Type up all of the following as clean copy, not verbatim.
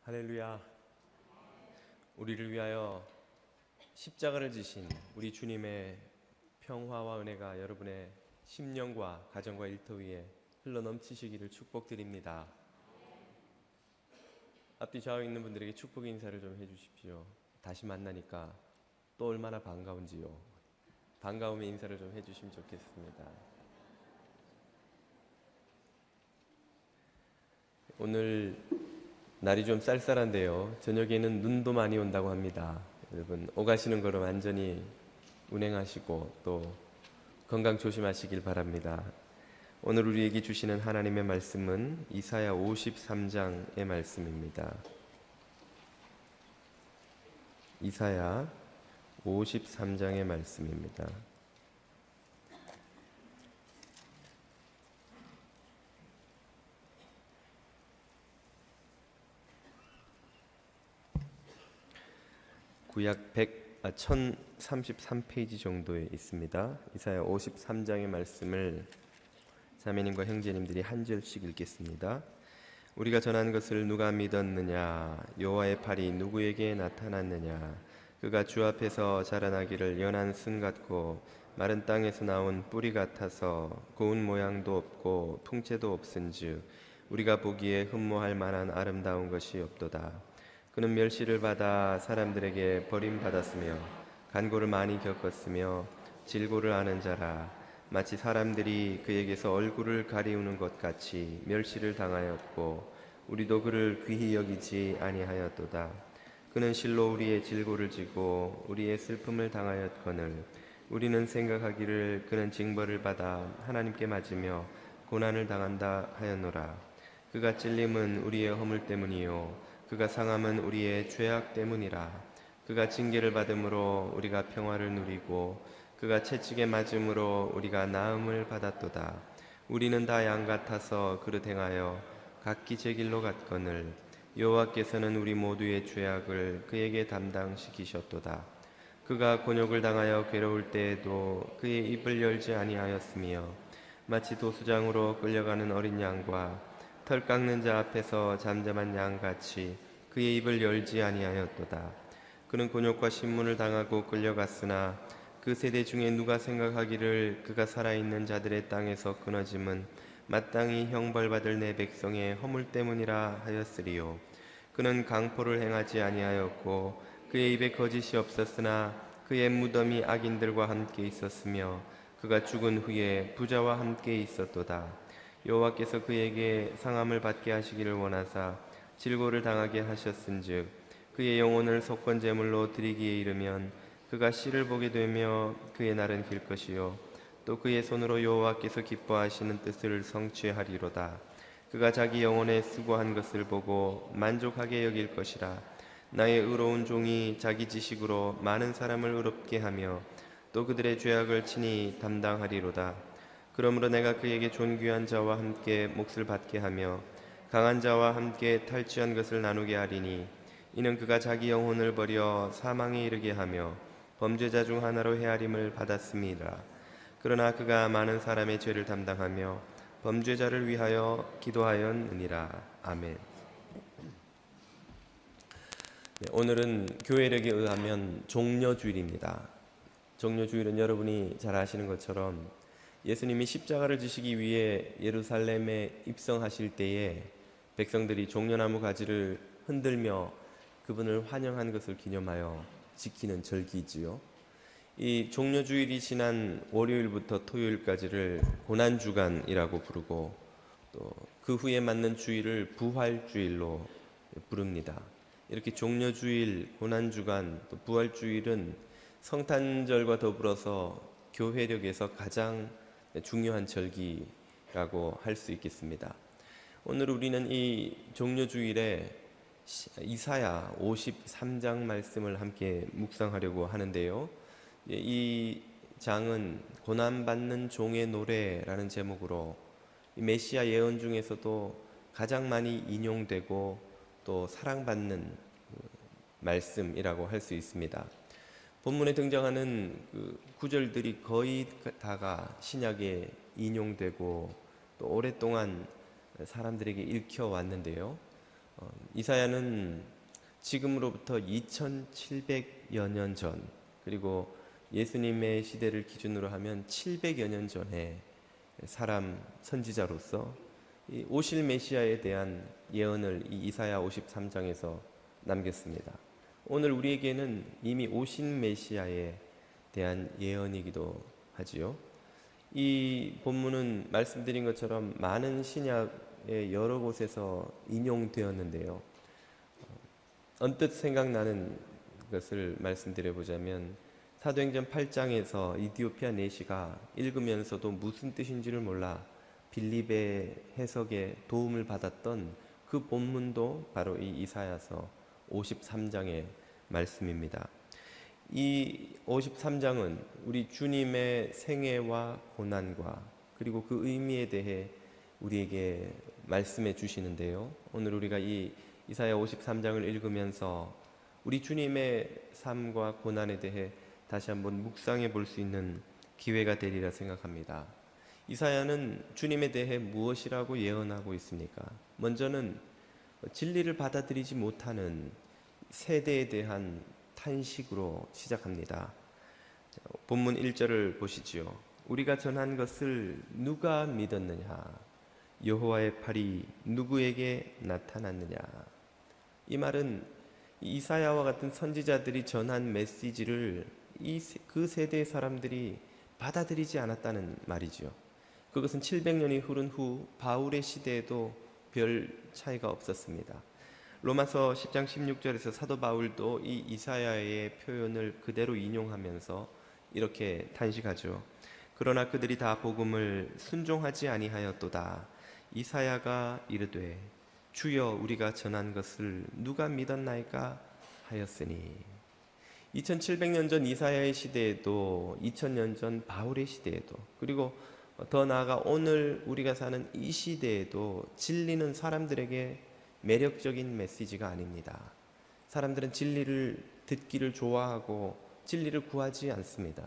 할렐루야. 우리를 위하여 십자가를 지신 우리 주님의 평화와 은혜가 여러분의 심령과 가정과 일터 위에 흘러넘치시기를 축복드립니다. 앞뒤 좌우에 있는 분들에게 축복 인사를 좀 해주십시오. 다시 만나니까 또 얼마나 반가운지요. 반가움의 인사를 좀 해주시면 좋겠습니다. 오늘 날이 좀 쌀쌀한데요. 저녁에는 눈도 많이 온다고 합니다. 여러분 오가시는 걸음 안전히 운행하시고 또 건강 조심하시길 바랍니다. 오늘 우리에게 주시는 하나님의 말씀은 이사야 53장의 말씀입니다. 이사야 53장의 말씀입니다. 구약 1033페이지 정도에 있습니다. 이사야 53장의 말씀을 자매님과 형제님들이 한 절씩 읽겠습니다. 우리가 전한 것을 누가 믿었느냐? 여호와의 팔이 누구에게 나타났느냐? 그가 주 앞에서 자라나기를 연한 순 같고 마른 땅에서 나온 뿌리 같아서 고운 모양도 없고 풍채도 없은즉 우리가 보기에 흠모할 만한 아름다운 것이 없도다. 그는 멸시를 받아 사람들에게 버림받았으며 간고를 많이 겪었으며 질고를 아는 자라. 마치 사람들이 그에게서 얼굴을 가리우는 것 같이 멸시를 당하였고 우리도 그를 귀히 여기지 아니하였도다. 그는 실로 우리의 질고를 지고 우리의 슬픔을 당하였거늘 우리는 생각하기를 그는 징벌을 받아 하나님께 맞으며 고난을 당한다 하였노라. 그가 찔림은 우리의 허물 때문이요 그가 상함은 우리의 죄악 때문이라. 그가 징계를 받음으로 우리가 평화를 누리고 그가 채찍에 맞음으로 우리가 나음을 받았도다. 우리는 다 양 같아서 그릇 행하여 각기 제 길로 갔거늘 여호와께서는 우리 모두의 죄악을 그에게 담당시키셨도다. 그가 곤욕을 당하여 괴로울 때에도 그의 입을 열지 아니하였으며 마치 도수장으로 끌려가는 어린 양과 털 깎는 자 앞에서 잠잠한 양같이 그의 입을 열지 아니하였도다. 그는 곤욕과 신문을 당하고 끌려갔으나 그 세대 중에 누가 생각하기를 그가 살아있는 자들의 땅에서 끊어짐은 마땅히 형벌받을 내 백성의 허물 때문이라 하였으리요. 그는 강포를 행하지 아니하였고 그의 입에 거짓이 없었으나 그의 무덤이 악인들과 함께 있었으며 그가 죽은 후에 부자와 함께 있었도다. 여호와께서 그에게 상함을 받게 하시기를 원하사 질고를 당하게 하셨은즉 그의 영혼을 속건 제물로 드리기에 이르면 그가 씨를 보게 되며 그의 날은 길 것이요 또 그의 손으로 여호와께서 기뻐하시는 뜻을 성취하리로다. 그가 자기 영혼에 수고한 것을 보고 만족하게 여길 것이라. 나의 의로운 종이 자기 지식으로 많은 사람을 의롭게 하며 또 그들의 죄악을 친히 담당하리로다. 그러므로 내가 그에게 존귀한 자와 함께 몫을 받게 하며 강한 자와 함께 탈취한 것을 나누게 하리니 이는 그가 자기 영혼을 버려 사망에 이르게 하며 범죄자 중 하나로 헤아림을 받았음이라. 그러나 그가 많은 사람의 죄를 담당하며 범죄자를 위하여 기도하였느니라. 아멘. 오늘은 교회력에 의하면 종려주일입니다. 종려주일은 여러분이 잘 아시는 것처럼 예수님이 십자가를 지시기 위해 예루살렘에 입성하실 때에 백성들이 종려나무 가지를 흔들며 그분을 환영한 것을 기념하여 지키는 절기지요. 이 종려주일이 지난 월요일부터 토요일까지를 고난주간이라고 부르고 또 그 후에 맞는 주일을 부활주일로 부릅니다. 이렇게 종려주일, 고난주간, 또 부활주일은 성탄절과 더불어서 교회력에서 가장 중요한 절기라고 할 수 있겠습니다. 오늘 우리는 이 종려주일에 이사야 53장 말씀을 함께 묵상하려고 하는데요. 이 장은 고난받는 종의 노래라는 제목으로 메시아 예언 중에서도 가장 많이 인용되고 또 사랑받는 말씀이라고 할 수 있습니다. 본문에 등장하는 그 구절들이 거의 다가 신약에 인용되고 또 오랫동안 사람들에게 읽혀왔는데요. 이사야는 지금으로부터 2700여 년 전, 그리고 예수님의 시대를 기준으로 하면 700여 년 전에 사람 선지자로서 이 오실 메시아에 대한 예언을 이 이사야 53장에서 남겼습니다. 오늘 우리에게는 이미 오신 메시아에 대한 예언이기도 하지요. 이 본문은 말씀드린 것처럼 많은 신약의 여러 곳에서 인용되었는데요. 언뜻 생각나는 것을 말씀드려보자면 사도행전 8장에서 이디오피아 내시가 읽으면서도 무슨 뜻인지를 몰라 빌립의 해석에 도움을 받았던 그 본문도 바로 이 이사야서 53장의 말씀입니다. 이 53장은 우리 주님의 생애와 고난과 그리고 그 의미에 대해 우리에게 말씀해 주시는데요. 오늘 우리가 이 이사야 53장을 읽으면서 우리 주님의 삶과 고난에 대해 다시 한번 묵상해 볼 수 있는 기회가 되리라 생각합니다. 이사야는 주님에 대해 무엇이라고 예언하고 있습니까? 먼저는 진리를 받아들이지 못하는 세대에 대한 탄식으로 시작합니다. 본문 1절을 보시지요. 우리가 전한 것을 누가 믿었느냐? 여호와의 팔이 누구에게 나타났느냐? 이 말은 이사야와 같은 선지자들이 전한 메시지를 그 세대의 사람들이 받아들이지 않았다는 말이죠. 그것은 700년이 흐른 후 바울의 시대에도 별 차이가 없었습니다. 로마서 10장 16절에서 사도 바울도 이 이사야의 표현을 그대로 인용하면서 이렇게 탄식하죠. 그러나 그들이 다 복음을 순종하지 아니하였도다. 이사야가 이르되 주여 우리가 전한 것을 누가 믿었나이까 하였으니. 2700년 전 이사야의 시대에도 2000년 전 바울의 시대에도 그리고 더 나아가 오늘 우리가 사는 이 시대에도 진리는 사람들에게 매력적인 메시지가 아닙니다. 사람들은 진리를 듣기를 좋아하고 진리를 구하지 않습니다.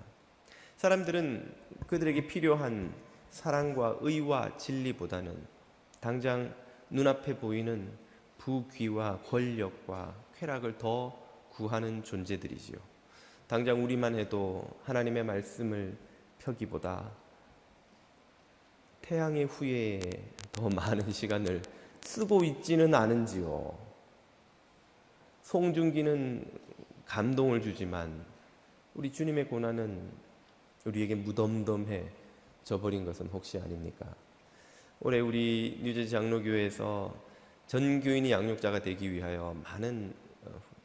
사람들은 그들에게 필요한 사랑과 의와 진리보다는 당장 눈앞에 보이는 부귀와 권력과 쾌락을 더 구하는 존재들이지요. 당장 우리만 해도 하나님의 말씀을 펴기보다 태양의 후예에 더 많은 시간을 쓰고 있지는 않은지요. 송중기는 감동을 주지만 우리 주님의 고난은 우리에게 무덤덤해져 버린 것은 혹시 아닙니까? 올해 우리 뉴저지 장로교회에서 전 교인이 양육자가 되기 위하여 많은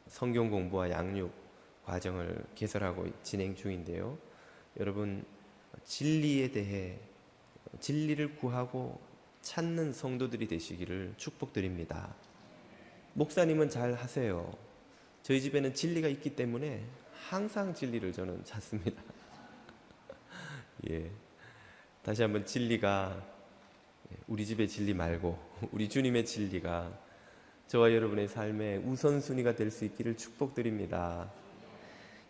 성경 공부와 양육 과정을 개설하고 진행 중인데요. 여러분, 진리에 대해 진리를 구하고 찾는 성도들이 되시기를 축복드립니다. 목사님은 잘 하세요. 저희 집에는 진리가 있기 때문에 항상 진리를 저는 찾습니다. 예. 다시 한번 진리가 우리 집의 진리 말고 우리 주님의 진리가 저와 여러분의 삶의 우선순위가 될 수 있기를 축복드립니다.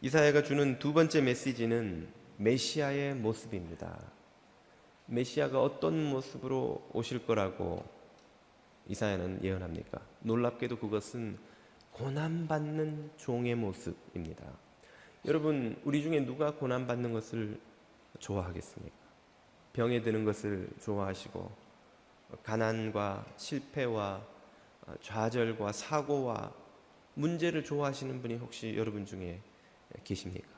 이사야가 주는 두 번째 메시지는 메시아의 모습입니다. 메시아가 어떤 모습으로 오실 거라고 이사야는 예언합니까? 놀랍게도 그것은 고난받는 종의 모습입니다. 여러분, 우리 중에 누가 고난받는 것을 좋아하겠습니까? 병에 드는 것을 좋아하시고 가난과 실패와 좌절과 사고와 문제를 좋아하시는 분이 혹시 여러분 중에 계십니까?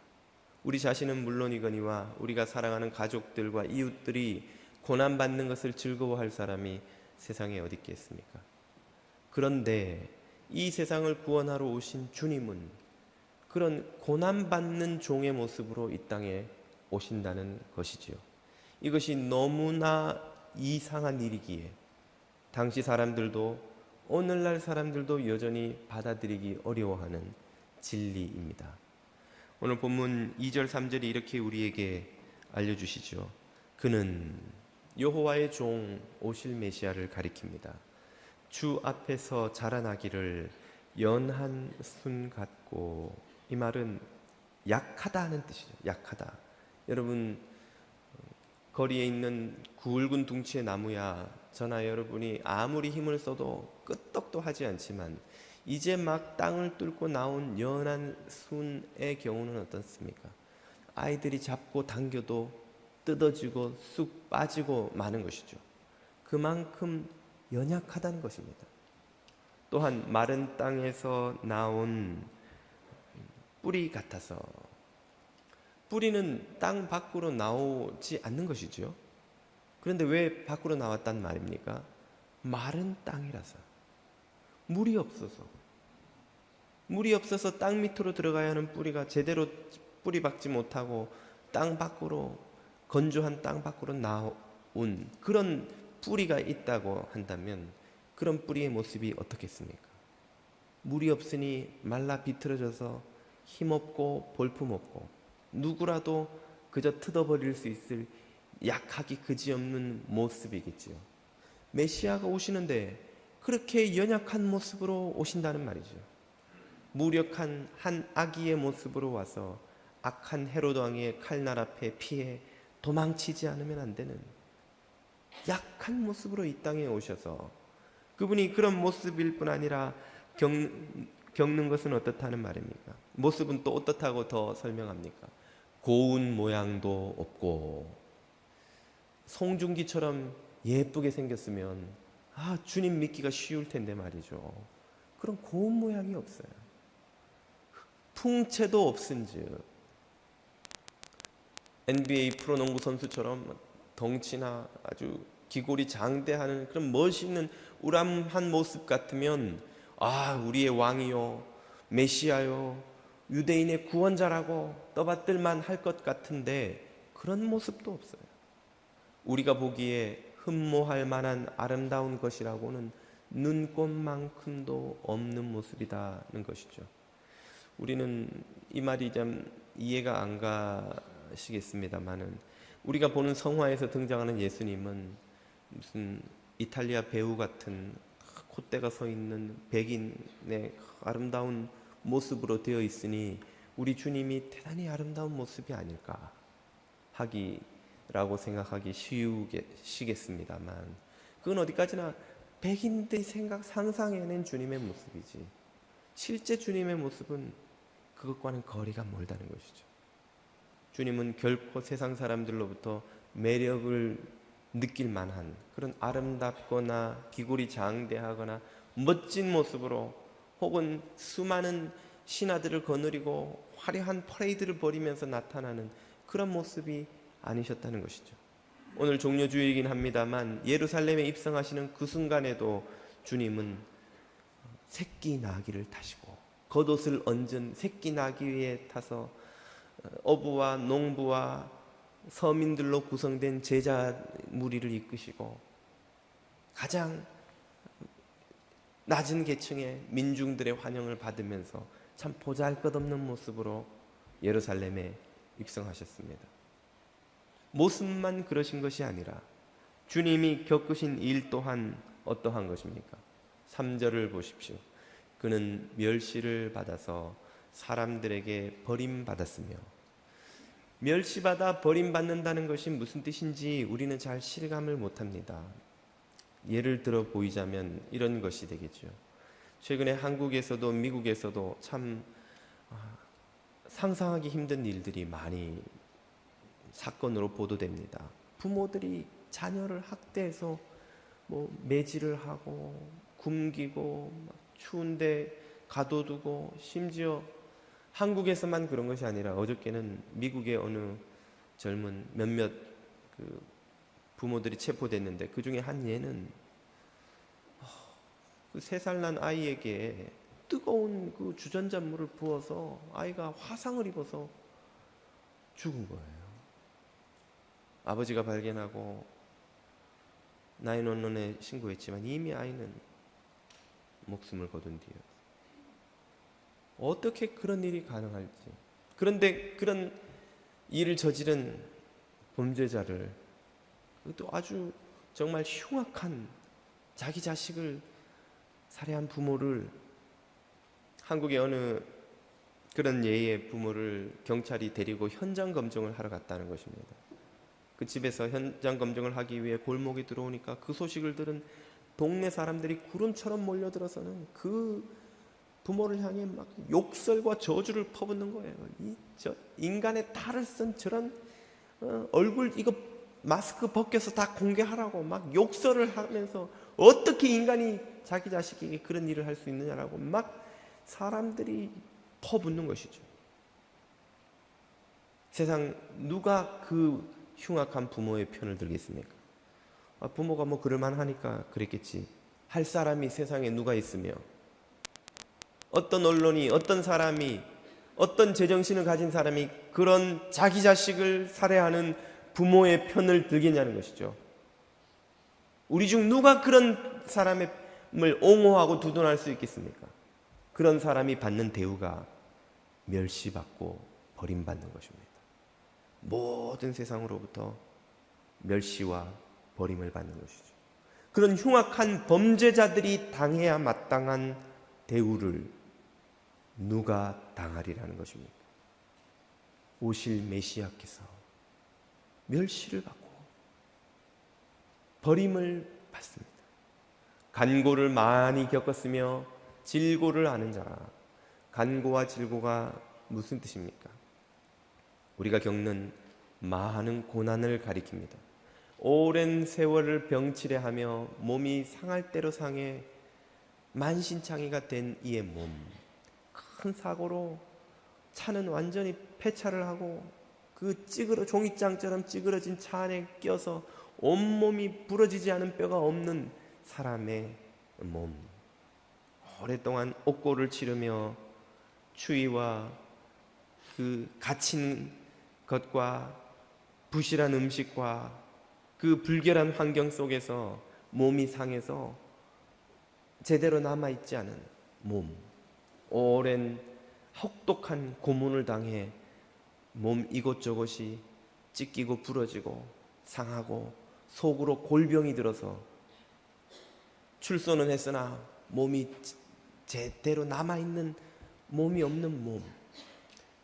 우리 자신은 물론이거니와 우리가 사랑하는 가족들과 이웃들이 고난받는 것을 즐거워할 사람이 세상에 어디 있겠습니까? 그런데 이 세상을 구원하러 오신 주님은 그런 고난받는 종의 모습으로 이 땅에 오신다는 것이지요. 이것이 너무나 이상한 일이기에 당시 사람들도 오늘날 사람들도 여전히 받아들이기 어려워하는 진리입니다. 오늘 본문 2절 3절이 이렇게 우리에게 알려주시죠. 그는 여호와의 종 오실 메시아를 가리킵니다. 주 앞에서 자라나기를 연한 순 같고, 이 말은 약하다는 뜻이죠. 약하다. 여러분, 거리에 있는 굵은 둥치의 나무야 저나 여러분이 아무리 힘을 써도 끄떡도 하지 않지만 이제 막 땅을 뚫고 나온 연한 순의 경우는 어떻습니까? 아이들이 잡고 당겨도 뜯어지고 쑥 빠지고 마는 것이죠. 그만큼 연약하다는 것입니다. 또한 마른 땅에서 나온 뿌리 같아서, 뿌리는 땅 밖으로 나오지 않는 것이죠. 그런데 왜 밖으로 나왔단 말입니까? 마른 땅이라서, 물이 없어서 땅 밑으로 들어가야 하는 뿌리가 제대로 뿌리 박지 못하고 땅 밖으로, 건조한 땅 밖으로 나온 그런 뿌리가 있다고 한다면 그런 뿌리의 모습이 어떻겠습니까? 물이 없으니 말라 비틀어져서 힘없고 볼품없고 누구라도 그저 뜯어버릴 수 있을 약하기 그지없는 모습이겠지요. 메시아가 오시는데 그렇게 연약한 모습으로 오신다는 말이죠. 무력한 한 아기의 모습으로 와서 악한 헤로드 왕의 칼날 앞에 피해 도망치지 않으면 안 되는 약한 모습으로 이 땅에 오셔서 그분이 그런 모습일 뿐 아니라 겪는 것은 어떻다는 말입니까? 모습은 또 어떻다고 더 설명합니까? 고운 모양도 없고 송중기처럼 예쁘게 생겼으면 주님 믿기가 쉬울 텐데 말이죠. 그런 고운 모양이 없어요. 풍채도 없은즉 NBA 프로농구 선수처럼 덩치나 아주 기골이 장대하는 그런 멋있는 우람한 모습 같으면 우리의 왕이요 메시아요 유대인의 구원자라고 떠받들만 할 것 같은데 그런 모습도 없어요. 우리가 보기에 흠모할 만한 아름다운 것이라고는 눈꽃만큼도 없는 모습이라는 것이죠. 우리는 이 말이 좀 이해가 안 가시겠습니다만은 우리가 보는 성화에서 등장하는 예수님은 무슨 이탈리아 배우 같은 콧대가 서 있는 백인의 아름다운 모습으로 되어 있으니 우리 주님이 대단히 아름다운 모습이 아닐까 하기라고 생각하기 쉬우시겠습니다만 그건 어디까지나 백인들이 상상해낸 주님의 모습이지 실제 주님의 모습은 그것과는 거리가 멀다는 것이죠. 주님은 결코 세상 사람들로부터 매력을 느낄 만한 그런 아름답거나 기골이 장대하거나 멋진 모습으로 혹은 수많은 신하들을 거느리고 화려한 퍼레이드를 벌이면서 나타나는 그런 모습이 아니셨다는 것이죠. 오늘 종료주일이긴 합니다만 예루살렘에 입성하시는 그 순간에도 주님은 새끼 나귀를 타시고 겉옷을 얹은 새끼 나귀 위에 타서 어부와 농부와 서민들로 구성된 제자 무리를 이끄시고 가장 낮은 계층의 민중들의 환영을 받으면서 참 보잘것없는 모습으로 예루살렘에 입성하셨습니다. 모습만 그러신 것이 아니라 주님이 겪으신 일 또한 어떠한 것입니까? 3절을 보십시오. 그는 멸시를 받아서 사람들에게 버림받았으며, 멸시받아 버림받는다는 것이 무슨 뜻인지 우리는 잘 실감을 못합니다. 예를 들어 보이자면 이런 것이 되겠죠. 최근에 한국에서도 미국에서도 참 상상하기 힘든 일들이 많이 사건으로 보도됩니다. 부모들이 자녀를 학대해서 매질을 하고 굶기고 추운데 가둬두고, 심지어 한국에서만 그런 것이 아니라 어저께는 미국의 어느 젊은 몇몇 부모들이 체포됐는데 그 중에 한 예는 그 3살 난 아이에게 뜨거운 그 주전자 물을 부어서 아이가 화상을 입어서 죽은 거예요. 아버지가 발견하고 911에 신고했지만 이미 아이는 목숨을 거둔 뒤에 어떻게 그런 일이 가능할지. 그런데 그런 일을 저지른 범죄자를, 또 아주 정말 흉악한 자기 자식을 살해한 부모를, 한국의 어느 그런 예의 부모를 경찰이 데리고 현장 검증을 하러 갔다는 것입니다. 그 집에서 현장 검증을 하기 위해 골목에 들어오니까 그 소식을 들은 동네 사람들이 구름처럼 몰려들어서는 그 부모를 향해 막 욕설과 저주를 퍼붓는 거예요. 저 인간의 탈을 쓴 저런 얼굴 이거 마스크 벗겨서 다 공개하라고 막 욕설을 하면서 어떻게 인간이 자기 자식에게 그런 일을 할 수 있느냐라고 막 사람들이 퍼붓는 것이죠. 세상 누가 그 흉악한 부모의 편을 들겠습니까? 부모가 뭐 그럴만하니까 그랬겠지 할 사람이 세상에 누가 있으며, 어떤 언론이, 어떤 사람이, 어떤 제정신을 가진 사람이 그런 자기 자식을 살해하는 부모의 편을 들겠냐는 것이죠. 우리 중 누가 그런 사람을 옹호하고 두둔할 수 있겠습니까? 그런 사람이 받는 대우가 멸시받고 버림받는 것입니다. 모든 세상으로부터 멸시와 버림을 받는 것이죠. 그런 흉악한 범죄자들이 당해야 마땅한 대우를 누가 당하리라는 것입니까? 오실 메시아께서 멸시를 받고 버림을 받습니다. 간고를 많이 겪었으며 질고를 아는 자라. 간고와 질고가 무슨 뜻입니까? 우리가 겪는 많은 고난을 가리킵니다. 오랜 세월을 병치레하며 몸이 상할 대로 상해 만신창이가 된 이의 몸, 큰 사고로 차는 완전히 폐차를 하고 그 종이장처럼 찌그러진 차 안에 껴서 온몸이 부러지지 않은 뼈가 없는 사람의 몸, 오랫동안 옥고를 치르며 추위와 그 갇힌 것과 부실한 음식과 그 불결한 환경 속에서 몸이 상해서 제대로 남아있지 않은 몸, 오랜 혹독한 고문을 당해 몸 이곳저곳이 찢기고 부러지고 상하고 속으로 골병이 들어서 출소는 했으나 몸이 제대로 남아있는 몸이 없는 몸,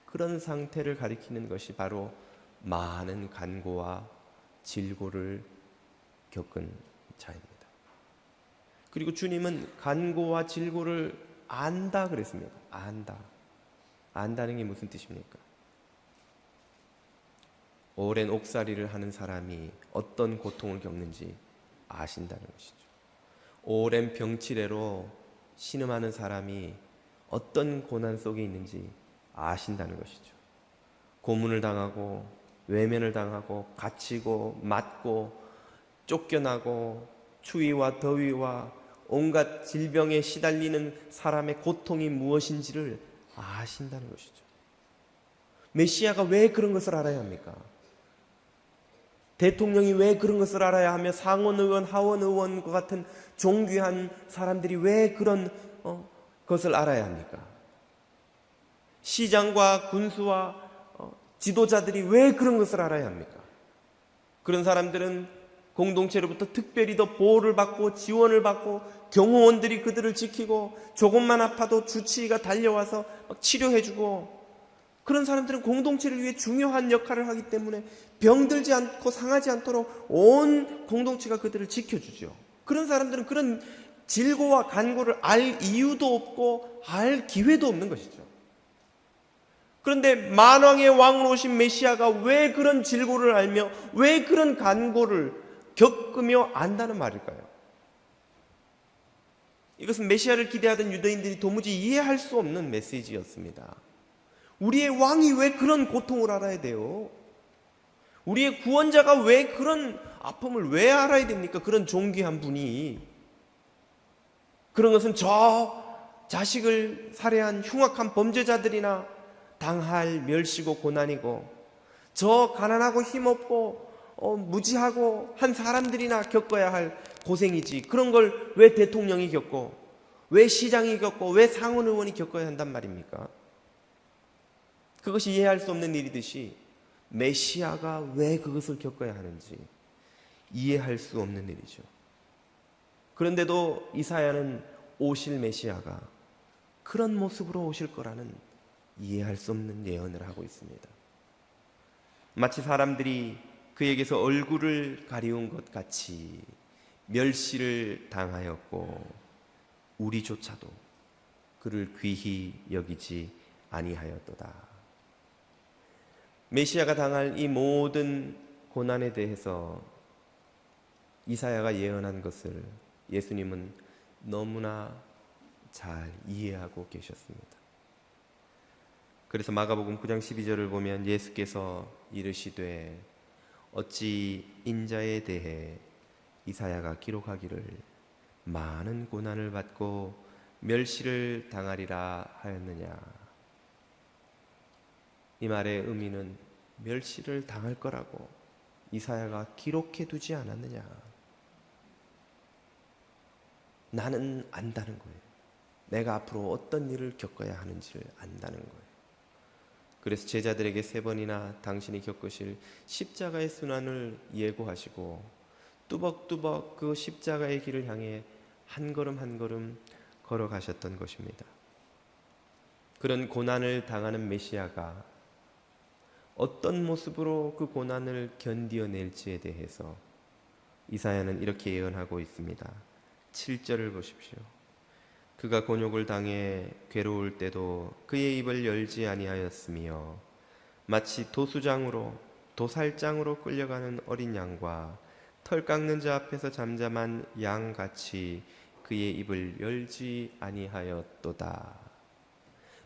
그런 상태를 가리키는 것이 바로 많은 간고와 질고를 겪은 자입니다. 그리고 주님은 간고와 질고를 안다 그랬습니다. 안다는 게 무슨 뜻입니까? 오랜 옥살이를 하는 사람이 어떤 고통을 겪는지 아신다는 것이죠. 오랜 병치레로 신음하는 사람이 어떤 고난 속에 있는지 아신다는 것이죠. 고문을 당하고 외면을 당하고 갇히고 맞고 쫓겨나고 추위와 더위와 온갖 질병에 시달리는 사람의 고통이 무엇인지를 아신다는 것이죠. 메시아가 왜 그런 것을 알아야 합니까? 대통령이 왜 그런 것을 알아야 하며 상원의원, 하원의원과 같은 존귀한 사람들이 왜 그런 것을 알아야 합니까? 시장과 군수와 지도자들이 왜 그런 것을 알아야 합니까? 그런 사람들은 공동체로부터 특별히 더 보호를 받고 지원을 받고 경호원들이 그들을 지키고 조금만 아파도 주치의가 달려와서 막 치료해주고, 그런 사람들은 공동체를 위해 중요한 역할을 하기 때문에 병들지 않고 상하지 않도록 온 공동체가 그들을 지켜주죠. 그런 사람들은 그런 질고와 간고를 알 이유도 없고 알 기회도 없는 것이죠. 그런데 만왕의 왕으로 오신 메시아가 왜 그런 질고를 알며 왜 그런 간고를 겪으며 안다는 말일까요? 이것은 메시아를 기대하던 유대인들이 도무지 이해할 수 없는 메시지였습니다. 우리의 왕이 왜 그런 고통을 알아야 돼요? 우리의 구원자가 왜 그런 아픔을 왜 알아야 됩니까? 그런 존귀한 분이. 그런 것은 저 자식을 살해한 흉악한 범죄자들이나 당할 멸시고 고난이고, 저 가난하고 힘없고 무지하고 한 사람들이나 겪어야 할 고생이지, 그런 걸 왜 대통령이 겪고 왜 시장이 겪고 왜 상원의원이 겪어야 한단 말입니까? 그것이 이해할 수 없는 일이듯이 메시아가 왜 그것을 겪어야 하는지 이해할 수 없는 일이죠. 그런데도 이사야는 오실 메시아가 그런 모습으로 오실 거라는 이해할 수 없는 예언을 하고 있습니다. 마치 사람들이 그에게서 얼굴을 가리운 것 같이 멸시를 당하였고 우리조차도 그를 귀히 여기지 아니하였도다. 메시아가 당할 이 모든 고난에 대해서 이사야가 예언한 것을 예수님은 너무나 잘 이해하고 계셨습니다. 그래서 마가복음 9장 12절을 보면 예수께서 이르시되 어찌 인자에 대해 이사야가 기록하기를 많은 고난을 받고 멸시를 당하리라 하였느냐. 이 말의 의미는 멸시를 당할 거라고 이사야가 기록해 두지 않았느냐. 나는 안다는 거예요. 내가 앞으로 어떤 일을 겪어야 하는지를 안다는 거예요. 그래서 제자들에게 3번이나 당신이 겪으실 십자가의 순환을 예고하시고 뚜벅뚜벅 그 십자가의 길을 향해 한 걸음 한 걸음 걸어가셨던 것입니다. 그런 고난을 당하는 메시아가 어떤 모습으로 그 고난을 견디어낼지에 대해서 이사야는 이렇게 예언하고 있습니다. 7절을 보십시오. 그가 곤욕을 당해 괴로울 때도 그의 입을 열지 아니하였으며 마치 도수장으로 도살장으로 끌려가는 어린 양과 털 깎는 자 앞에서 잠잠한 양같이 그의 입을 열지 아니하였도다.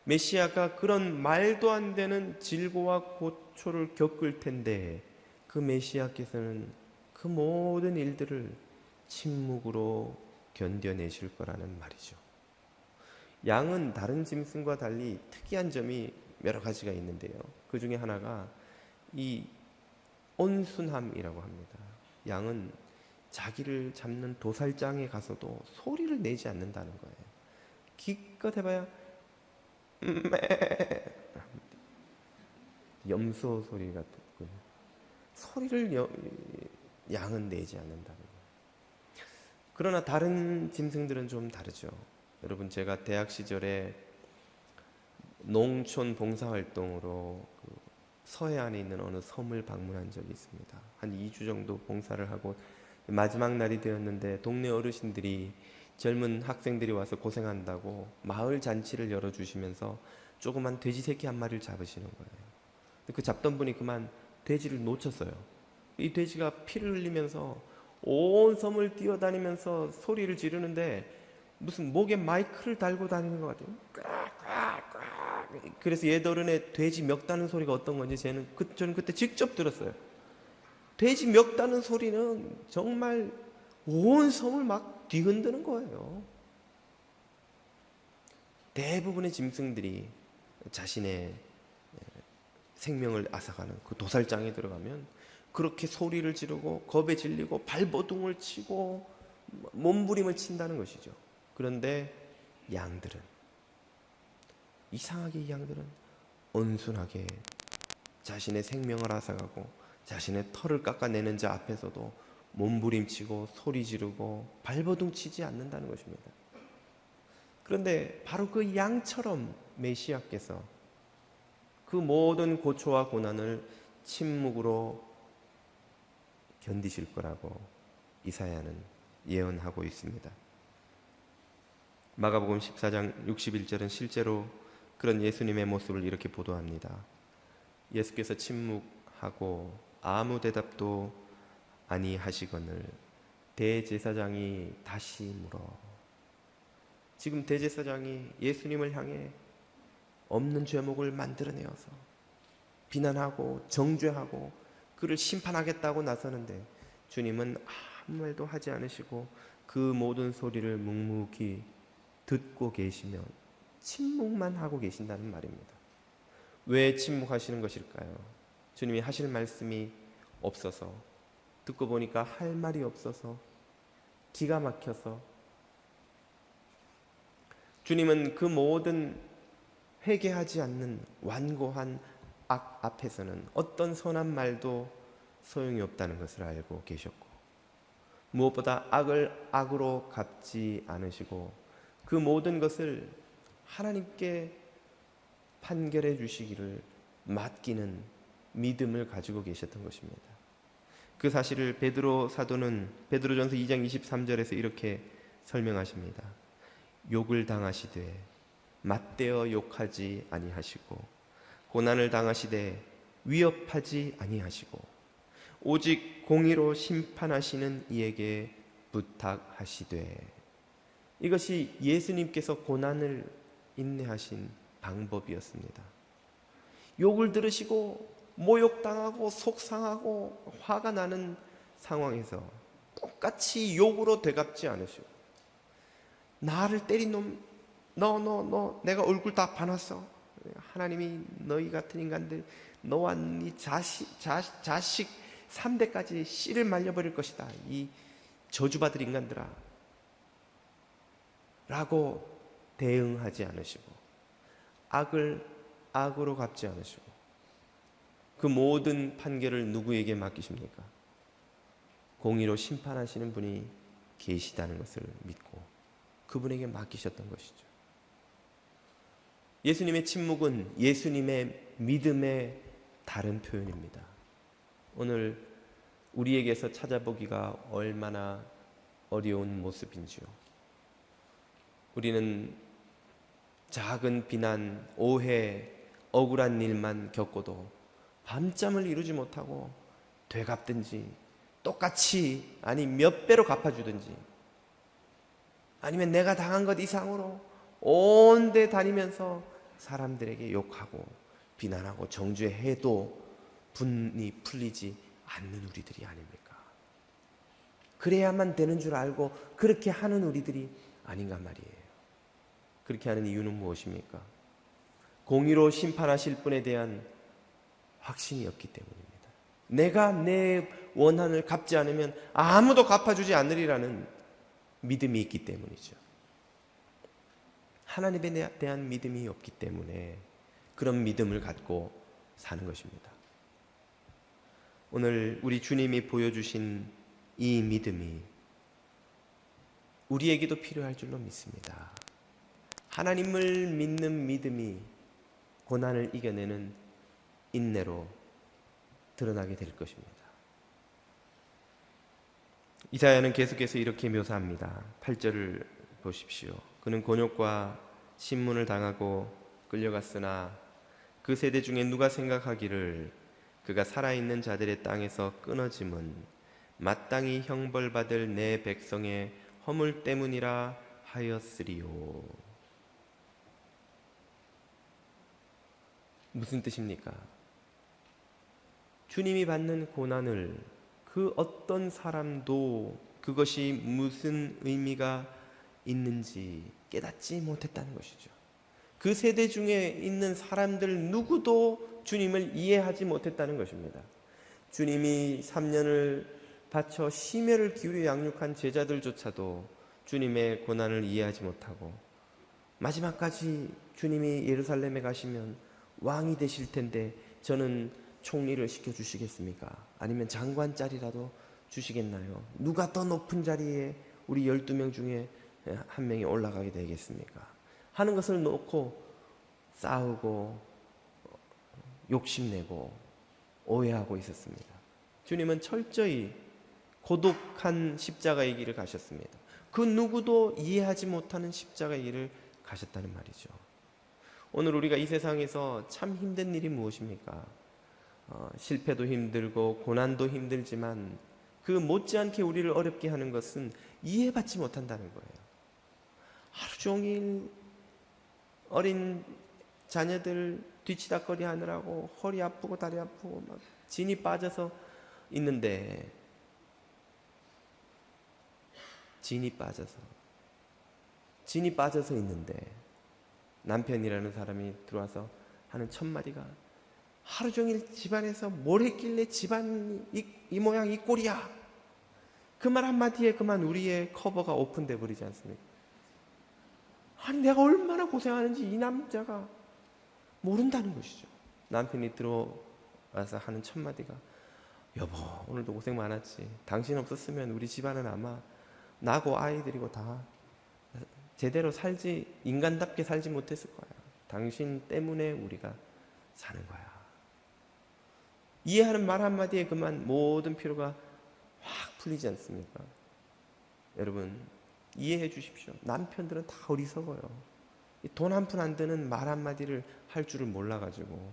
메시아가 그런 말도 안 되는 질고와 고초를 겪을 텐데 그 메시아께서는 그 모든 일들을 침묵으로 견뎌내실 거라는 말이죠. 양은 다른 짐승과 달리 특이한 점이 여러 가지가 있는데요. 그 중에 하나가 이 온순함이라고 합니다. 양은 자기를 잡는 도살장에 가서도 소리를 내지 않는다는 거예요. 기껏 해봐야 염소 소리가 듣고요. 소리를 양은 내지 않는다는 거예요. 그러나 다른 짐승들은 좀 다르죠. 여러분, 제가 대학 시절에 농촌 봉사활동으로 서해안에 있는 어느 섬을 방문한 적이 있습니다. 한 2주 정도 봉사를 하고 마지막 날이 되었는데 동네 어르신들이 젊은 학생들이 와서 고생한다고 마을 잔치를 열어주시면서 조그만 돼지 새끼 한 마리를 잡으시는 거예요. 그 잡던 분이 그만 돼지를 놓쳤어요. 이 돼지가 피를 흘리면서 온 섬을 뛰어다니면서 소리를 지르는데 무슨 목에 마이크를 달고 다니는 것 같아요. 그래서 옛어른의 돼지 멱다는 소리가 어떤 건지 저는 그때 직접 들었어요. 돼지 멱다는 소리는 정말 온 섬을 막 뒤흔드는 거예요. 대부분의 짐승들이 자신의 생명을 앗아가는 그 도살장에 들어가면 그렇게 소리를 지르고 겁에 질리고 발버둥을 치고 몸부림을 친다는 것이죠. 그런데 양들은, 이상하게 이 양들은 온순하게 자신의 생명을 앗아가고 자신의 털을 깎아내는 자 앞에서도 몸부림치고 소리 지르고 발버둥 치지 않는다는 것입니다. 그런데 바로 그 양처럼 메시아께서 그 모든 고초와 고난을 침묵으로 견디실 거라고 이사야는 예언하고 있습니다. 마가복음 14장 61절은 실제로 그런 예수님의 모습을 이렇게 보도합니다. 예수께서 침묵하고 아무 대답도 아니하시거늘 대제사장이 다시 물어. 지금 대제사장이 예수님을 향해 없는 죄목을 만들어내어서 비난하고 정죄하고 그를 심판하겠다고 나서는데 주님은 아무 말도 하지 않으시고 그 모든 소리를 묵묵히 듣고 계시며 침묵만 하고 계신다는 말입니다. 왜 침묵하시는 것일까요? 주님이 하실 말씀이 없어서, 듣고 보니까 할 말이 없어서, 기가 막혀서. 주님은 그 모든 회개하지 않는 완고한 악 앞에서는 어떤 선한 말도 소용이 없다는 것을 알고 계셨고, 무엇보다 악을 악으로 갚지 않으시고 그 모든 것을 하나님께 판결해 주시기를 맡기는 믿음을 가지고 계셨던 것입니다. 그 사실을 베드로 사도는 베드로전서 2장 23절에서 이렇게 설명하십니다. 욕을 당하시되 맞대어 욕하지 아니하시고 고난을 당하시되 위협하지 아니하시고 오직 공의로 심판하시는 이에게 부탁하시되. 이것이 예수님께서 고난을 인내하신 방법이었습니다. 욕을 들으시고 모욕당하고 속상하고 화가 나는 상황에서 똑같이 욕으로 되갚지 않으시고, 나를 때린 놈, 너 내가 얼굴 다 봐놨어. 하나님이 너희 같은 인간들, 너와 네 자식 3대까지 씨를 말려버릴 것이다, 이 저주받을 인간들아 라고 대응하지 않으시고, 악을 악으로 갚지 않으시고, 그 모든 판결을 누구에게 맡기십니까? 공의로 심판하시는 분이 계시다는 것을 믿고 그분에게 맡기셨던 것이죠. 예수님의 침묵은 예수님의 믿음의 다른 표현입니다. 오늘 우리에게서 찾아보기가 얼마나 어려운 모습인지요. 우리는 작은 비난, 오해, 억울한 일만 겪고도 밤잠을 이루지 못하고 되갚든지 똑같이, 아니 몇 배로 갚아주든지, 아니면 내가 당한 것 이상으로 온 데 다니면서 사람들에게 욕하고 비난하고 정죄해도 분이 풀리지 않는 우리들이 아닙니까? 그래야만 되는 줄 알고 그렇게 하는 우리들이 아닌가 말이에요. 그렇게 하는 이유는 무엇입니까? 공의로 심판하실 분에 대한 확신이 없기 때문입니다. 내가 내 원한을 갚지 않으면 아무도 갚아주지 않으리라는 믿음이 있기 때문이죠. 하나님에 대한 믿음이 없기 때문에 그런 믿음을 갖고 사는 것입니다. 오늘 우리 주님이 보여주신 이 믿음이 우리에게도 필요할 줄로 믿습니다. 하나님을 믿는 믿음이 고난을 이겨내는 인내로 드러나게 될 것입니다. 이사야는 계속해서 이렇게 묘사합니다. 8절을 보십시오. 그는 곤욕과 신문을 당하고 끌려갔으나 그 세대 중에 누가 생각하기를 그가 살아있는 자들의 땅에서 끊어짐은 마땅히 형벌받을 내 백성의 허물 때문이라 하였으리요. 무슨 뜻입니까? 주님이 받는 고난을 그 어떤 사람도 그것이 무슨 의미가 있는지 깨닫지 못했다는 것이죠. 그 세대 중에 있는 사람들 누구도 주님을 이해하지 못했다는 것입니다. 주님이 3년을 바쳐 심혈을 기울여 양육한 제자들조차도 주님의 고난을 이해하지 못하고, 마지막까지 주님이 예루살렘에 가시면 왕이 되실 텐데 저는 총리를 시켜주시겠습니까? 아니면 장관 자리라도 주시겠나요? 누가 더 높은 자리에 우리 12명 중에 한 명이 올라가게 되겠습니까? 하는 것을 놓고 싸우고 욕심내고 오해하고 있었습니다. 주님은 철저히 고독한 십자가의 길을 가셨습니다. 그 누구도 이해하지 못하는 십자가의 길을 가셨다는 말이죠. 오늘 우리가 이 세상에서 참 힘든 일이 무엇입니까? 실패도 힘들고 고난도 힘들지만 그 못지않게 우리를 어렵게 하는 것은 이해받지 못한다는 거예요. 하루 종일 어린 자녀들 뒤치다꺼리 하느라고 허리 아프고 다리 아프고 막 진이 빠져서 있는데, 진이 빠져서 있는데 남편이라는 사람이 들어와서 하는 첫 마디가 하루 종일 집안에서 뭘 했길래 집안이 이 모양 이 꼴이야. 그 말 한마디에 그만 우리의 커버가 오픈돼 버리지 않습니까? 아니 내가 얼마나 고생하는지 이 남자가 모른다는 것이죠. 남편이 들어와서 하는 첫 마디가 여보 오늘도 고생 많았지. 당신 없었으면 우리 집안은 아마 나고 아이들이고 다 제대로 인간답게 살지 못했을 거야. 당신 때문에 우리가 사는 거야. 이해하는 말 한마디에 그만 모든 피로가 확 풀리지 않습니까? 여러분 이해해 주십시오. 남편들은 다 어리석어요. 돈 한 푼 안 드는 말 한마디를 할 줄을 몰라가지고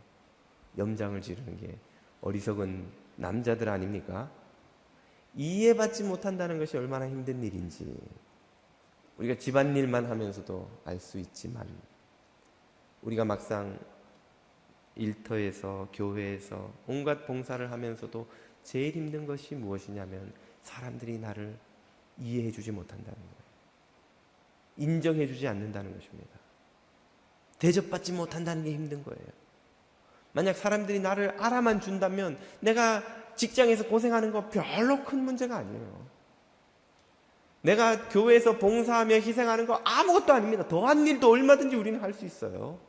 염장을 지르는 게 어리석은 남자들 아닙니까? 이해받지 못한다는 것이 얼마나 힘든 일인지 우리가 집안일만 하면서도 알 수 있지만, 우리가 막상 일터에서 교회에서 온갖 봉사를 하면서도 제일 힘든 것이 무엇이냐면 사람들이 나를 이해해 주지 못한다는 거예요. 인정해 주지 않는다는 것입니다. 대접받지 못한다는 게 힘든 거예요. 만약 사람들이 나를 알아만 준다면 내가 직장에서 고생하는 거 별로 큰 문제가 아니에요. 내가 교회에서 봉사하며 희생하는 거 아무것도 아닙니다. 더한 일도 얼마든지 우리는 할 수 있어요.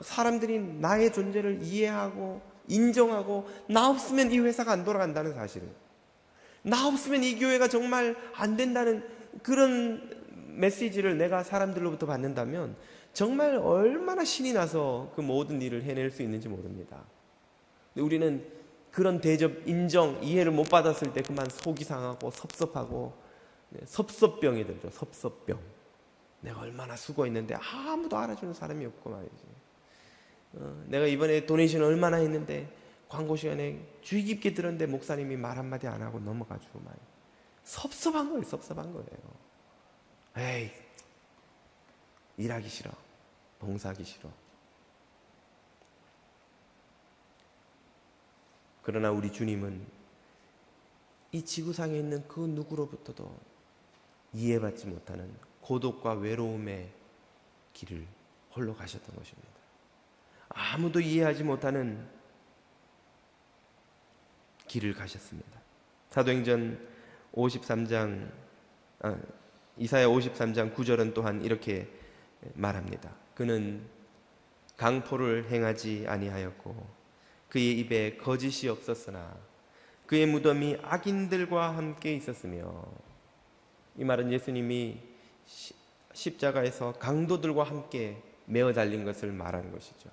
사람들이 나의 존재를 이해하고 인정하고 나 없으면 이 회사가 안 돌아간다는 사실을, 나 없으면 이 교회가 정말 안 된다는 그런 메시지를 내가 사람들로부터 받는다면 정말 얼마나 신이 나서 그 모든 일을 해낼 수 있는지 모릅니다. 근데 우리는 그런 대접, 인정, 이해를 못 받았을 때 그만 속이 상하고 섭섭하고 섭섭병이 들죠. 섭섭병. 내가 얼마나 수고했는데 아무도 알아주는 사람이 없고 말이지. 내가 이번에 도네이션 얼마나 했는데 광고 시간에 주의 깊게 들었는데 목사님이 말 한마디 안 하고 넘어가지고 말이야. 섭섭한 거예요. 섭섭한 거예요. 에이, 일하기 싫어. 봉사하기 싫어. 그러나 우리 주님은 이 지구상에 있는 그 누구로부터도 이해받지 못하는 고독과 외로움의 길을 홀로 가셨던 것입니다. 아무도 이해하지 못하는 길을 가셨습니다. 사도행전 53장, 이사야 53장 9절은 또한 이렇게 말합니다. 그는 강포를 행하지 아니하였고 그의 입에 거짓이 없었으나 그의 무덤이 악인들과 함께 있었으며, 이 말은 예수님이 십자가에서 강도들과 함께 매어 달린 것을 말하는 것이죠.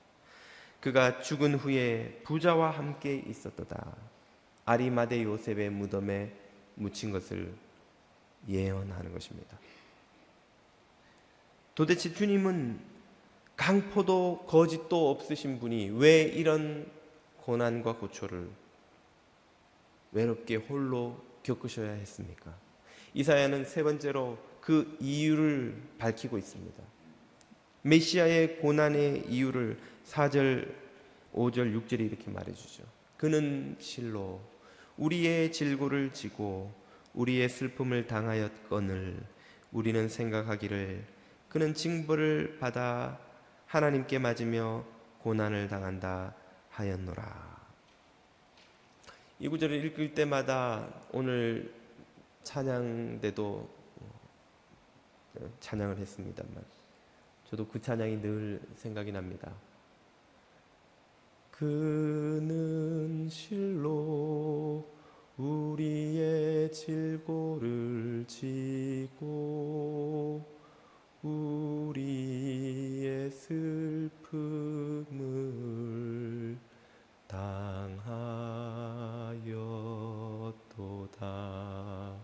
그가 죽은 후에 부자와 함께 있었도다. 아리마대 요셉의 무덤에 묻힌 것을 예언하는 것입니다. 도대체 주님은 강포도 거짓도 없으신 분이 왜 이런 고난과 고초를 외롭게 홀로 겪으셔야 했습니까? 이사야는 세 번째로 그 이유를 밝히고 있습니다. 메시아의 고난의 이유를 4절, 5절, 6절에 이렇게 말해주죠. 그는 실로 우리의 질고를 지고 우리의 슬픔을 당하였거늘 우리는 생각하기를 그는 징벌을 받아 하나님께 맞으며 고난을 당한다 하였노라. 이 구절을 읽을 때마다 오늘 찬양 때도 찬양을 했습니다만 저도 그 찬양이 늘 생각이 납니다. 그는 실로 우리의 질고를 지고 우리의 슬픔을 당하였도다.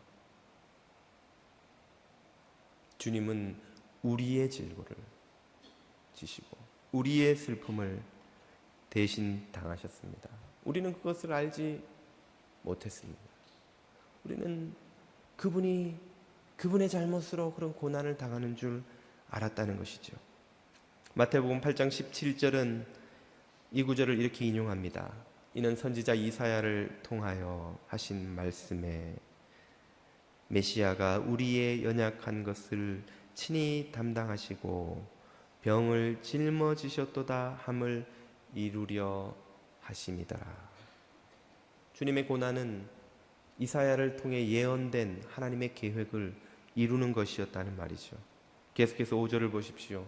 주님은 우리의 질고를 지시고 우리의 슬픔을 대신 당하셨습니다. 우리는 그것을 알지 못했습니다. 우리는 그분이 그분의 잘못으로 그런 고난을 당하는 줄 알았다는 것이죠. 마태복음 8장 17절은 이 구절을 이렇게 인용합니다. 이는 선지자 이사야를 통하여 하신 말씀에 메시아가 우리의 연약한 것을 친히 담당하시고 병을 짊어지셨도다 함을 이루려 하심이더라. 주님의 고난은 이사야를 통해 예언된 하나님의 계획을 이루는 것이었다는 말이죠. 계속해서 5절을 보십시오.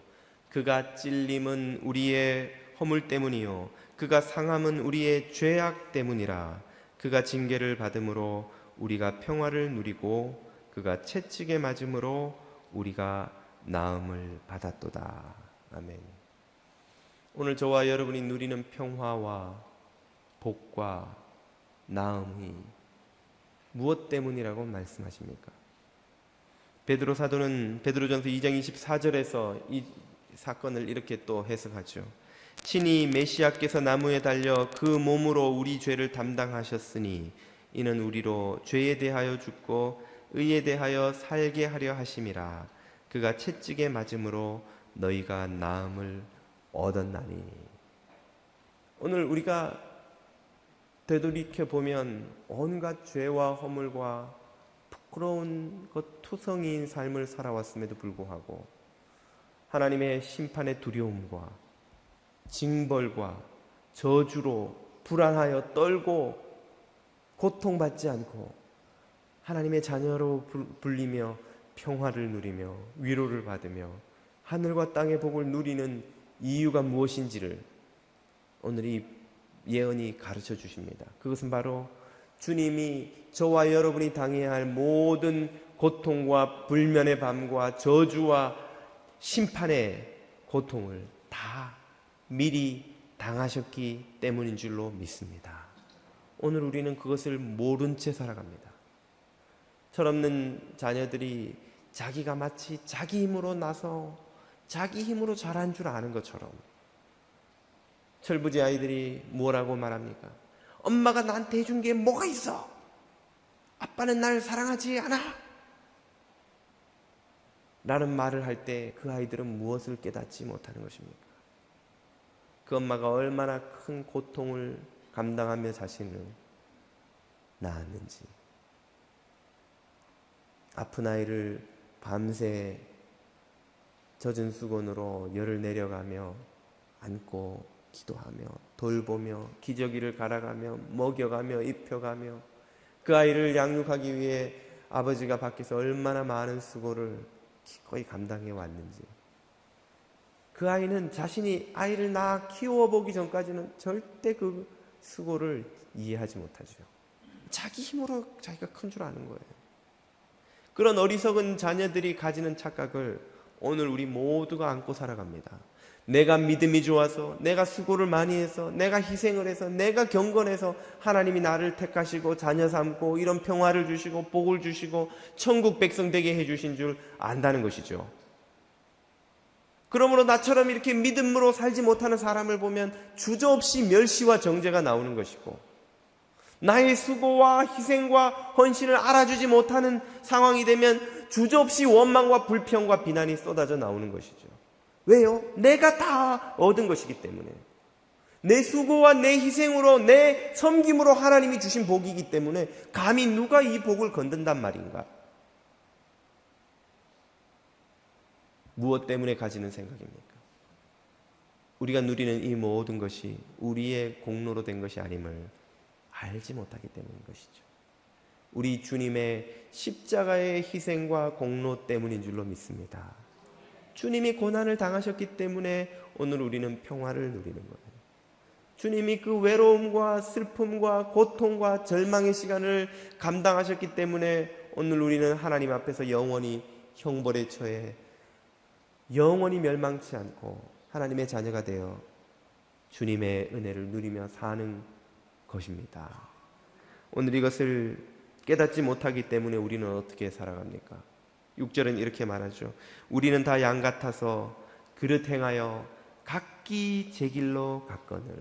그가 찔림은 우리의 허물 때문이요 그가 상함은 우리의 죄악 때문이라. 그가 징계를 받음으로 우리가 평화를 누리고 그가 채찍에 맞음으로 우리가 나음을 받았도다. 아멘. 오늘 저와 여러분이 누리는 평화와 복과 나음이 무엇 때문이라고 말씀하십니까? 베드로 사도는 베드로전서 2장 24절에서 이 사건을 이렇게 또 해석하죠. 친히 메시아께서 나무에 달려 그 몸으로 우리 죄를 담당하셨으니 이는 우리로 죄에 대하여 죽고 의에 대하여 살게 하려 하심이라. 그가 채찍에 맞음으로 너희가 나음을 얻었나니. 오늘 우리가 되돌이켜 보면 온갖 죄와 허물과 부끄러운 것 투성이인 삶을 살아왔음에도 불구하고 하나님의 심판의 두려움과 징벌과 저주로 불안하여 떨고 고통받지 않고 하나님의 자녀로 불리며 평화를 누리며 위로를 받으며 하늘과 땅의 복을 누리는 이유가 무엇인지를 오늘 이 예언이 가르쳐 주십니다. 그것은 바로 주님이 저와 여러분이 당해야 할 모든 고통과 불면의 밤과 저주와 심판의 고통을 다 미리 당하셨기 때문인 줄로 믿습니다. 오늘 우리는 그것을 모른 채 살아갑니다. 철없는 자녀들이 자기가 마치 자기 힘으로 나서 자기 힘으로 잘한 줄 아는 것처럼 철부지 아이들이 뭐라고 말합니까? 엄마가 나한테 해준 게 뭐가 있어? 아빠는 날 사랑하지 않아? 라는 말을 할 때 그 아이들은 무엇을 깨닫지 못하는 것입니까? 그 엄마가 얼마나 큰 고통을 감당하며 자신을 낳았는지, 아픈 아이를 밤새 젖은 수건으로 열을 내려가며 안고 기도하며 돌보며 기저귀를 갈아가며 먹여가며 입혀가며 그 아이를 양육하기 위해 아버지가 밖에서 얼마나 많은 수고를 기꺼이 감당해 왔는지, 그 아이는 자신이 아이를 낳아 키워보기 전까지는 절대 그 수고를 이해하지 못하죠. 자기 힘으로 자기가 큰 줄 아는 거예요. 그런 어리석은 자녀들이 가지는 착각을 오늘 우리 모두가 안고 살아갑니다. 내가 믿음이 좋아서, 내가 수고를 많이 해서, 내가 희생을 해서, 내가 경건해서 하나님이 나를 택하시고 자녀 삼고 이런 평화를 주시고 복을 주시고 천국 백성 되게 해주신 줄 안다는 것이죠. 그러므로 나처럼 이렇게 믿음으로 살지 못하는 사람을 보면 주저없이 멸시와 정죄가 나오는 것이고, 나의 수고와 희생과 헌신을 알아주지 못하는 상황이 되면 주저없이 원망과 불평과 비난이 쏟아져 나오는 것이죠. 왜요? 내가 다 얻은 것이기 때문에, 내 수고와 내 희생으로 내 섬김으로 하나님이 주신 복이기 때문에 감히 누가 이 복을 건든단 말인가? 무엇 때문에 가지는 생각입니까? 우리가 누리는 이 모든 것이 우리의 공로로 된 것이 아님을 알지 못하기 때문인 것이죠. 우리 주님의 십자가의 희생과 공로 때문인 줄로 믿습니다. 주님이 고난을 당하셨기 때문에 오늘 우리는 평화를 누리는 거예요. 주님이 그 외로움과 슬픔과 고통과 절망의 시간을 감당하셨기 때문에 오늘 우리는 하나님 앞에서 영원히 형벌에 처해 영원히 멸망치 않고 하나님의 자녀가 되어 주님의 은혜를 누리며 사는 것입니다. 오늘 이것을 깨닫지 못하기 때문에 우리는 어떻게 살아갑니까? 6절은 이렇게 말하죠. 우리는 다 양 같아서 그릇 행하여 각기 제 길로 갔거늘.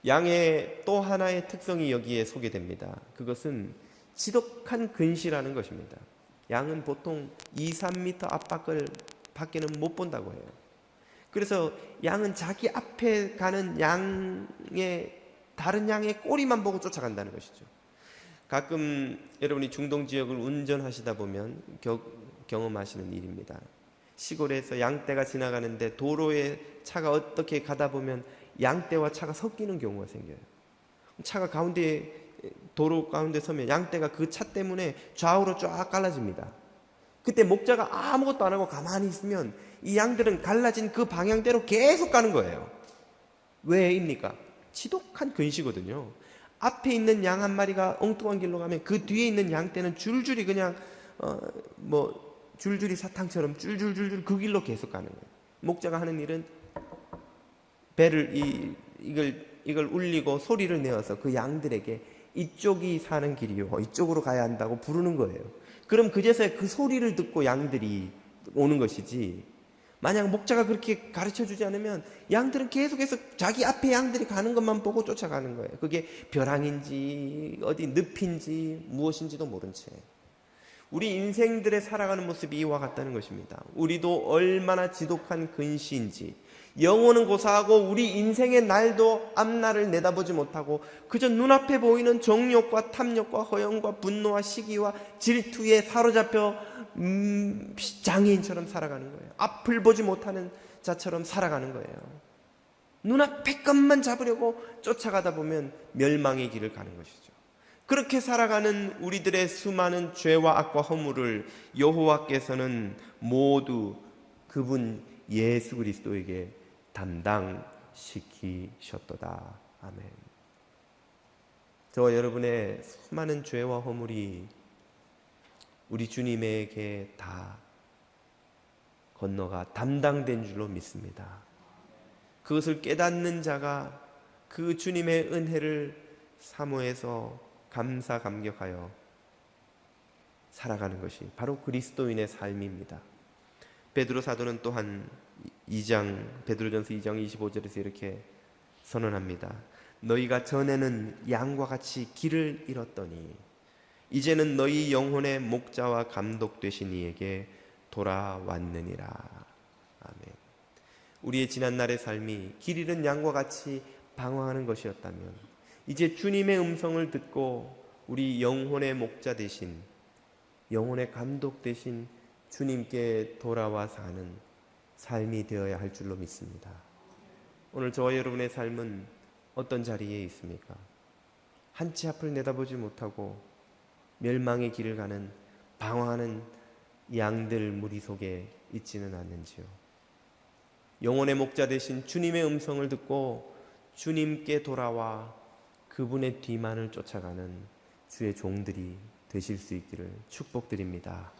양의 또 하나의 특성이 여기에 소개됩니다. 그것은 지독한 근시라는 것입니다. 양은 보통 2, 3m 앞밖을 밖에는 못 본다고 해요. 그래서 양은 자기 앞에 가는 양의 다른 양의 꼬리만 보고 쫓아간다는 것이죠. 가끔 여러분이 중동 지역을 운전하시다 보면 경험하시는 일입니다. 시골에서 양떼가 지나가는데 도로에 차가 어떻게 가다 보면 양떼와 차가 섞이는 경우가 생겨요. 차가 가운데, 도로 가운데 서면 양떼가 그 차 때문에 좌우로 쫙 갈라집니다. 그때 목자가 아무것도 안 하고 가만히 있으면 이 양들은 갈라진 그 방향대로 계속 가는 거예요. 왜입니까? 지독한 근시거든요. 앞에 있는 양 한 마리가 엉뚱한 길로 가면 그 뒤에 있는 양떼는 줄줄이 그냥 줄줄이 사탕처럼 줄줄줄줄 그 길로 계속 가는 거예요. 목자가 하는 일은 배를 이걸 울리고 소리를 내어서 그 양들에게 이쪽이 사는 길이요, 이쪽으로 가야 한다고 부르는 거예요. 그럼 그제서야 그 소리를 듣고 양들이 오는 것이지, 만약 목자가 그렇게 가르쳐주지 않으면 양들은 계속해서 자기 앞에 양들이 가는 것만 보고 쫓아가는 거예요. 그게 벼랑인지 어디 늪인지 무엇인지도 모른 채. 우리 인생들의 살아가는 모습이 이와 같다는 것입니다. 우리도 얼마나 지독한 근시인지, 영혼은 고사하고 우리 인생의 날도 앞날을 내다보지 못하고 그저 눈앞에 보이는 정욕과 탐욕과 허영과 분노와 시기와 질투에 사로잡혀 장애인처럼 살아가는 거예요. 앞을 보지 못하는 자처럼 살아가는 거예요. 눈앞에 것만 잡으려고 쫓아가다 보면 멸망의 길을 가는 것이죠. 그렇게 살아가는 우리들의 수많은 죄와 악과 허물을 여호와께서는 모두 그분 예수 그리스도에게 담당시키셨도다. 아멘. 저와 여러분의 수많은 죄와 허물이 우리 주님에게 다 건너가 담당된 줄로 믿습니다. 그것을 깨닫는 자가 그 주님의 은혜를 사모해서 감사 감격하여 살아가는 것이 바로 그리스도인의 삶입니다. 베드로 사도는 또한 베드로전서 2장 25절에서 이렇게 선언합니다. 너희가 전에는 양과 같이 길을 잃었더니 이제는 너희 영혼의 목자와 감독 되신 이에게 돌아왔느니라. 아멘. 우리의 지난날의 삶이 길 잃은 양과 같이 방황하는 것이었다면 이제 주님의 음성을 듣고 우리 영혼의 목자 되신, 영혼의 감독 되신 주님께 돌아와 사는 삶이 되어야 할 줄로 믿습니다. 오늘 저와 여러분의 삶은 어떤 자리에 있습니까? 한 치 앞을 내다보지 못하고 멸망의 길을 가는 방황하는 양들 무리 속에 있지는 않는지요? 영혼의 목자 되신 주님의 음성을 듣고 주님께 돌아와 그분의 뒤만을 쫓아가는 주의 종들이 되실 수 있기를 축복드립니다.